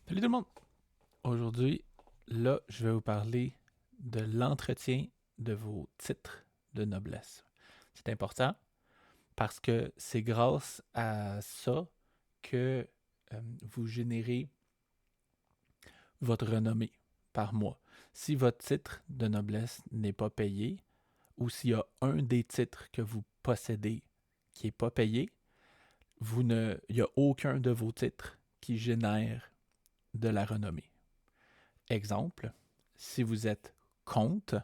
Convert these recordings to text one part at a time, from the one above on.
Salut tout le monde! Aujourd'hui, là, je vais vous parler de l'entretien de vos titres de noblesse. C'est important parce que c'est grâce à ça que vous générez votre renommée par mois. Si votre titre de noblesse n'est pas payé ou s'il y a un des titres que vous possédez qui n'est pas payé, il n'y a aucun de vos titres qui génère de la renommée. Exemple, si vous êtes comte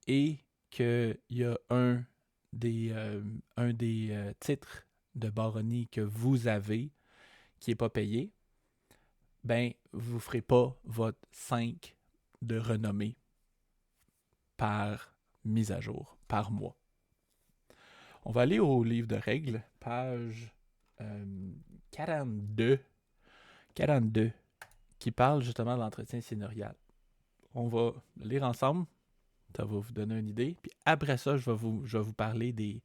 et qu'il y a un des titres de baronnie que vous avez qui n'est pas payé, ben, vous ne ferez pas votre 5 de renommée par mise à jour, par mois. On va aller au livre de règles, page 42, 42, qui parle justement de l'entretien seigneurial. On va le lire ensemble. Ça va vous donner une idée. Puis après ça, je vais vous parler des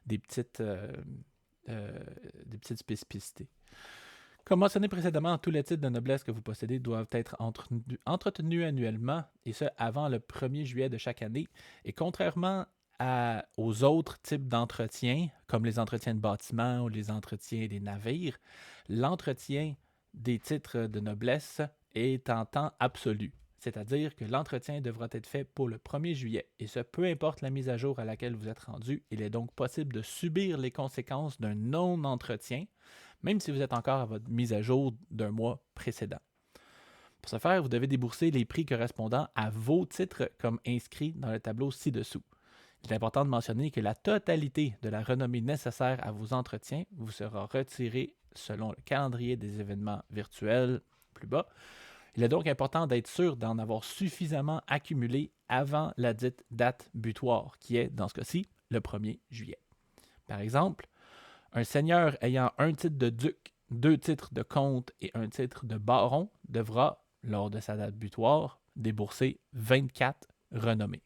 petites, euh, euh, des petites spécificités. Comme mentionné précédemment, tous les titres de noblesse que vous possédez doivent être entretenus annuellement, et ce, avant le 1er juillet de chaque année. Et contrairement aux autres types d'entretien, comme les entretiens de bâtiments ou les entretiens des navires, l'entretien des titres de noblesse est en temps absolu. C'est-à-dire que l'entretien devra être fait pour le 1er juillet. Et ce, peu importe la mise à jour à laquelle vous êtes rendu, il est donc possible de subir les conséquences d'un non-entretien, même si vous êtes encore à votre mise à jour d'un mois précédent. Pour ce faire, vous devez débourser les prix correspondant à vos titres comme inscrits dans le tableau ci-dessous. Il est important de mentionner que la totalité de la renommée nécessaire à vos entretiens vous sera retirée selon le calendrier des événements virtuels plus bas. Il est donc important d'être sûr d'en avoir suffisamment accumulé avant la dite date butoir, qui est, dans ce cas-ci, le 1er juillet. Par exemple, un seigneur ayant un titre de duc, deux titres de comte et un titre de baron devra, lors de sa date butoir, débourser 24 renommées.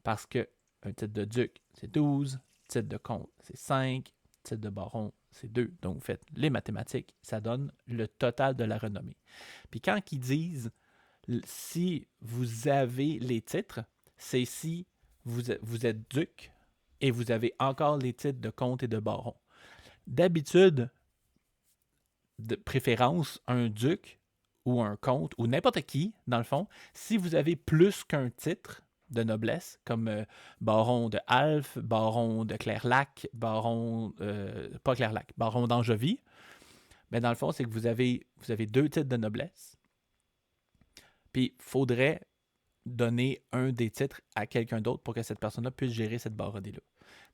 Parce que un titre de duc, c'est 12, titre de comte, c'est 5, titre de baron, c'est 2. Donc, vous faites les mathématiques, ça donne le total de la renommée. Puis quand ils disent si vous avez les titres, c'est si vous êtes duc et vous avez encore les titres de comte et de baron. D'habitude, de préférence, un duc ou un comte, ou n'importe qui, dans le fond, si vous avez plus qu'un titre de noblesse, comme baron de Alphes, baron de Clairlac, pas Clairlac, baron d'Angevy, mais dans le fond, c'est que vous avez deux titres de noblesse. Puis, il faudrait donner un des titres à quelqu'un d'autre pour que cette personne-là puisse gérer cette baronnie-là.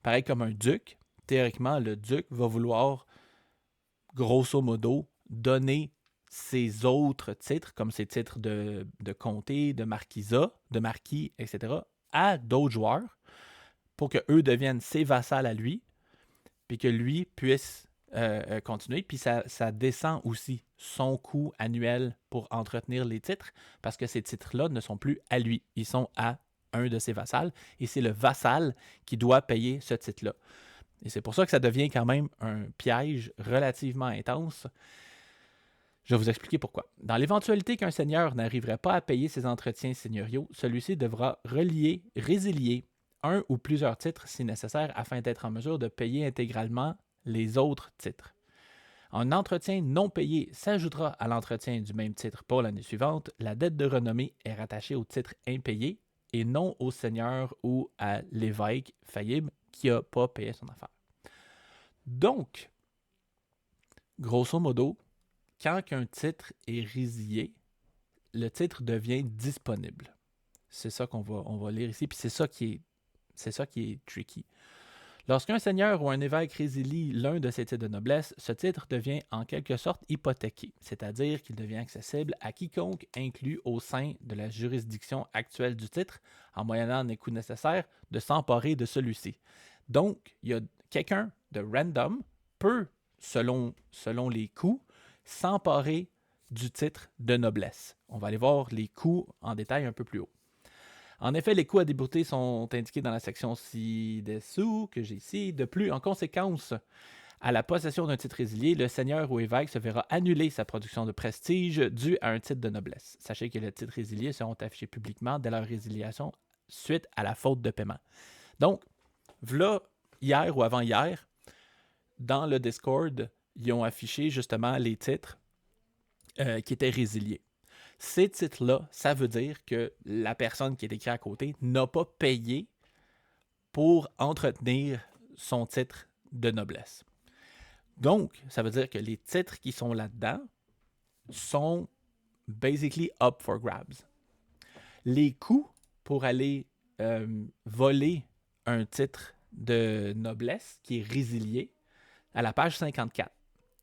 Pareil comme un duc, théoriquement, le duc va vouloir grosso modo, donner ses autres titres, comme ses titres de comté, de marquisat, de marquis, etc., à d'autres joueurs pour qu'eux deviennent ses vassals à lui, puis que lui puisse continuer. Puis ça descend aussi son coût annuel pour entretenir les titres, parce que ces titres-là ne sont plus à lui, ils sont à un de ses vassals, et c'est le vassal qui doit payer ce titre-là. Et c'est pour ça que ça devient quand même un piège relativement intense. Je vais vous expliquer pourquoi. Dans l'éventualité qu'un seigneur n'arriverait pas à payer ses entretiens seigneuriaux, celui-ci devra résilier un ou plusieurs titres si nécessaire afin d'être en mesure de payer intégralement les autres titres. Un entretien non payé s'ajoutera à l'entretien du même titre pour l'année suivante. La dette de renommée est rattachée au titre impayé et non au seigneur ou à l'évêque faillible qui n'a pas payé son affaire. Donc, grosso modo, quand un titre est résilié, le titre devient disponible. C'est ça on va lire ici, puis c'est ça qui est tricky. Lorsqu'un seigneur ou un évêque résilie l'un de ses titres de noblesse, ce titre devient en quelque sorte hypothéqué, c'est-à-dire qu'il devient accessible à quiconque inclus au sein de la juridiction actuelle du titre, en moyennant les coûts nécessaires de s'emparer de celui-ci. Donc, il y a quelqu'un de random peut, selon les coûts, s'emparer du titre de noblesse. On va aller voir les coûts en détail un peu plus haut. En effet, les coûts à débourser sont indiqués dans la section ci-dessous que j'ai ici. De plus, en conséquence, À la possession d'un titre résilié, le seigneur ou évêque se verra annuler sa production de prestige due à un titre de noblesse. Sachez que les titres résiliés seront affichés publiquement dès leur résiliation suite à la faute de paiement. Donc, voilà, hier ou avant-hier, dans le Discord, ils ont affiché justement les titres qui étaient résiliés. Ces titres-là, ça veut dire que la personne qui est écrite à côté n'a pas payé pour entretenir son titre de noblesse. Donc, ça veut dire que les titres qui sont là-dedans sont basically up for grabs. Les coûts pour aller voler un titre de noblesse qui est résilié à la page 54.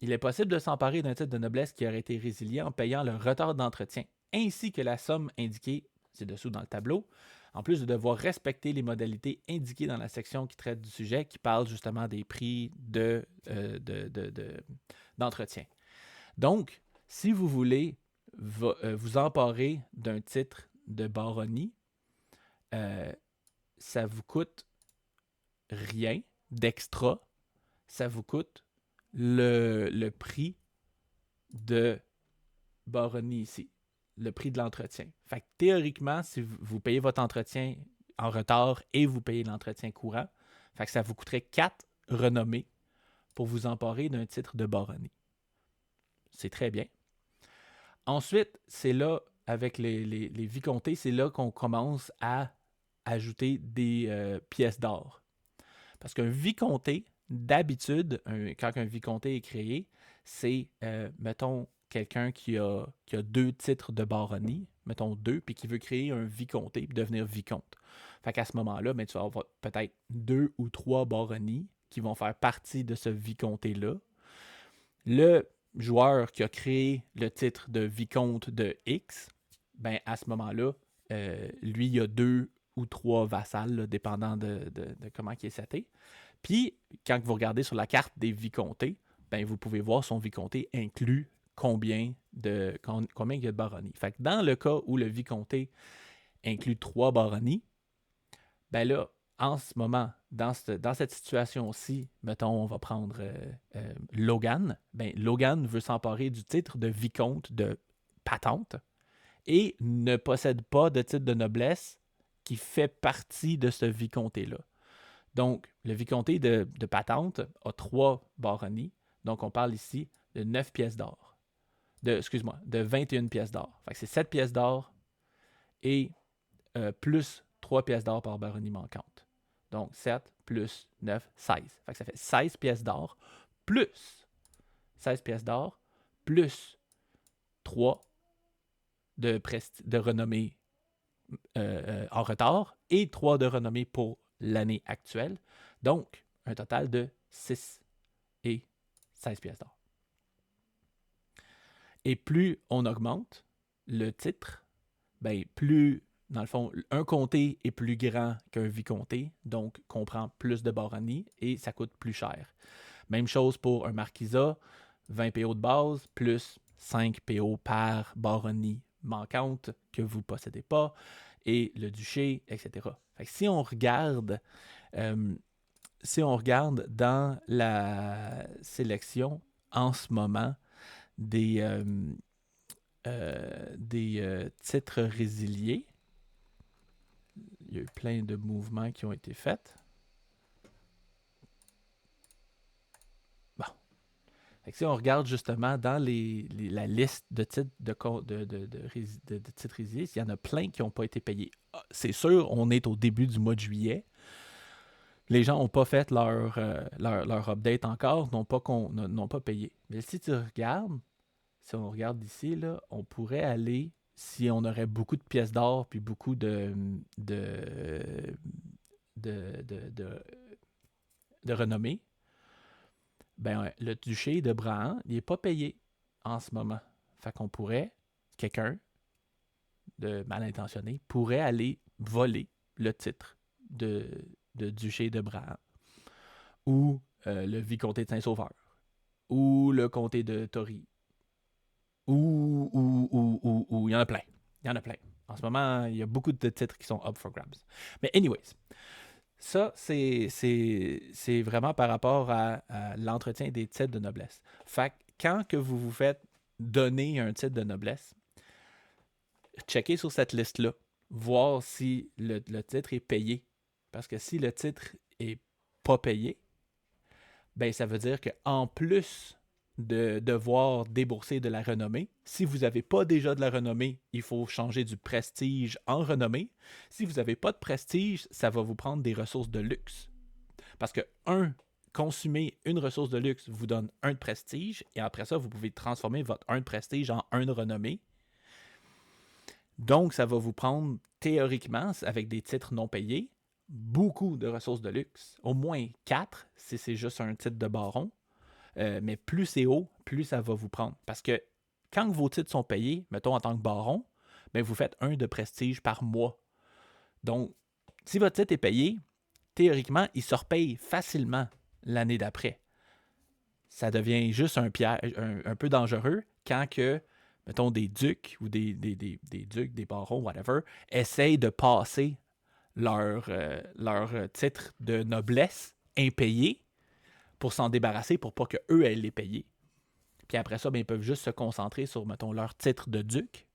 Il est possible de s'emparer d'un titre de noblesse qui aurait été résilié en payant le retard d'entretien, ainsi que la somme indiquée ci-dessous dans le tableau, en plus de devoir respecter les modalités indiquées dans la section qui traite du sujet, qui parle justement des prix d'entretien. Donc, si vous voulez vous emparer d'un titre de baronnie, ça vous coûte rien d'extra, ça vous coûte le prix de baronnie ici, le prix de l'entretien. Fait que théoriquement, si vous payez votre entretien en retard et vous payez l'entretien courant, fait que ça vous coûterait 4 renommées pour vous emparer d'un titre de baronnie. C'est très bien. Ensuite, c'est là, avec les vicomtés, c'est là qu'on commence à ajouter des pièces d'or. Parce qu'un vicomté, d'habitude, quand un vicomté est créé, c'est, mettons, quelqu'un qui a 2 titres de baronnie, mettons 2, puis qui veut créer un vicomté puis devenir vicomte. Fait qu'à ce moment-là, ben, tu vas avoir peut-être 2 ou 3 baronnies qui vont faire partie de ce vicomté-là. Le joueur qui a créé le titre de vicomte de X, ben, à ce moment-là, lui, il a 2 ou 3 vassals, là, dépendant de comment il est seté. Puis, quand vous regardez sur la carte des vicomtés, ben, vous pouvez voir son vicomté inclut combien il y a de baronnies. Fait que dans le cas où le vicomté inclut 3 baronnies, ben là, en ce moment, dans cette situation-ci, mettons, on va prendre Logan. Ben, Logan veut s'emparer du titre de vicomte de patente et ne possède pas de titre de noblesse qui fait partie de ce vicomté-là. Donc, le vicomté de patente a 3 baronnies. Donc, on parle ici de 9 pièces d'or. De 21 pièces d'or. Fait que c'est 7 pièces d'or et plus 3 pièces d'or par baronnie manquante. Donc, 7 plus 9, 16. Fait que ça fait 16 pièces d'or plus 16 pièces d'or plus 3 de renommée en retard et 3 de renommée pour l'année actuelle. Donc, un total de 6 et 16 pièces d'or. Et plus on augmente le titre, ben plus, dans le fond, un comté est plus grand qu'un vicomté, donc comprend plus de baronnies et ça coûte plus cher. Même chose pour un marquisat, 20 PO de base, plus 5 PO par baronnie manquante que vous ne possédez pas, et le duché, etc. Fait que si on regarde dans la sélection en ce moment des titres résiliés, il y a eu plein de mouvements qui ont été faits. Bon. Fait que si on regarde justement dans la liste de titres de titres résiliés, il y en a plein qui n'ont pas été payés. C'est sûr, on est au début du mois de juillet. Les gens n'ont pas fait leur update encore, n'ont pas payé. Mais si on regarde ici, là, on pourrait aller, si on aurait beaucoup de pièces d'or puis beaucoup de renommée, ben, le duché de Brabant, il n'est pas payé en ce moment. Fait qu'on pourrait, quelqu'un de mal intentionné, pourrait aller voler le titre de duché de Brabant. Ou le vicomté de Saint-Sauveur. Ou le comté de Tory. Ou. Il y en a plein. Il y en a plein. En ce moment, il y a beaucoup de titres qui sont up for grabs. Mais anyways, Ça, c'est vraiment par rapport à l'entretien des titres de noblesse. Fait que quand que vous vous faites donner un titre de noblesse, checkez sur cette liste-là, voir si le titre est payé. Parce que si le titre est pas payé, ben ça veut dire qu'en plus de devoir débourser de la renommée, si vous n'avez pas déjà de la renommée, il faut changer du prestige en renommée. Si vous n'avez pas de prestige, ça va vous prendre des ressources de luxe. Parce que, consommer une ressource de luxe vous donne un de prestige, et après ça, vous pouvez transformer votre un de prestige en un de renommée. Donc, ça va vous prendre, théoriquement, avec des titres non payés, beaucoup de ressources de luxe. Au moins 4, si c'est juste un titre de baron. Mais plus c'est haut, plus ça va vous prendre. Parce que quand vos titres sont payés, mettons en tant que baron, ben vous faites un de prestige par mois. Donc, si votre titre est payé, théoriquement, il se repaye facilement l'année d'après. Ça devient juste un piège, un peu dangereux quand que, mettons, des ducs ou des ducs, des barons, whatever, essayent de passer leur titre de noblesse impayé pour s'en débarrasser pour pas qu'eux aient les payer. Puis après ça, ben, ils peuvent juste se concentrer sur, mettons, leur titre de duc.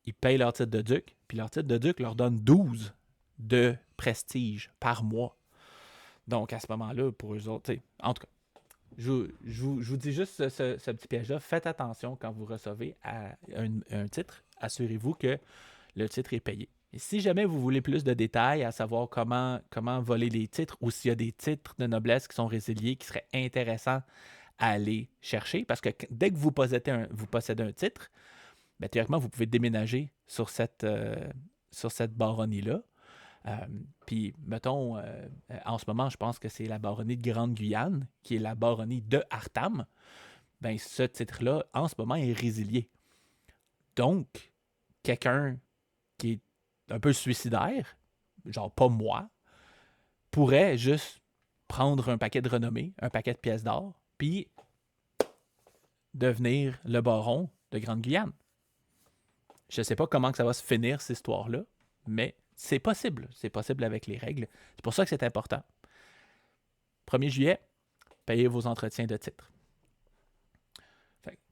Ils payent leur titre de duc, puis leur titre de duc leur donne 12 de prestige par mois. Donc, à ce moment-là, pour eux autres, en tout cas, je vous dis juste ce petit piège-là. Faites attention quand vous recevez un titre. Assurez-vous que le titre est payé. Et si jamais vous voulez plus de détails à savoir comment voler les titres ou s'il y a des titres de noblesse qui sont résiliés qui seraient intéressants à aller chercher, parce que dès que vous possédez un titre, ben, théoriquement, vous pouvez déménager sur cette baronnie-là. Puis, mettons, en ce moment, je pense que c'est la baronnie de Grande-Guyane, qui est la baronnie de Artam. Ben, ce titre-là, en ce moment, est résilié. Donc, quelqu'un qui est un peu suicidaire, genre pas moi, pourrait juste prendre un paquet de renommée, un paquet de pièces d'or, puis devenir le baron de Grande-Guyane. Je ne sais pas comment que ça va se finir, cette histoire-là, mais c'est possible. C'est possible avec les règles. C'est pour ça que c'est important. 1er juillet, payez vos entretiens de titre.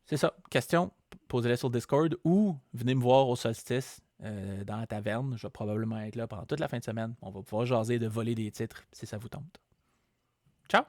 C'est ça. Question, posez-les sur Discord ou venez me voir au solstice dans la taverne. Je vais probablement être là pendant toute la fin de semaine. On va pouvoir jaser de voler des titres si ça vous tente. Ciao!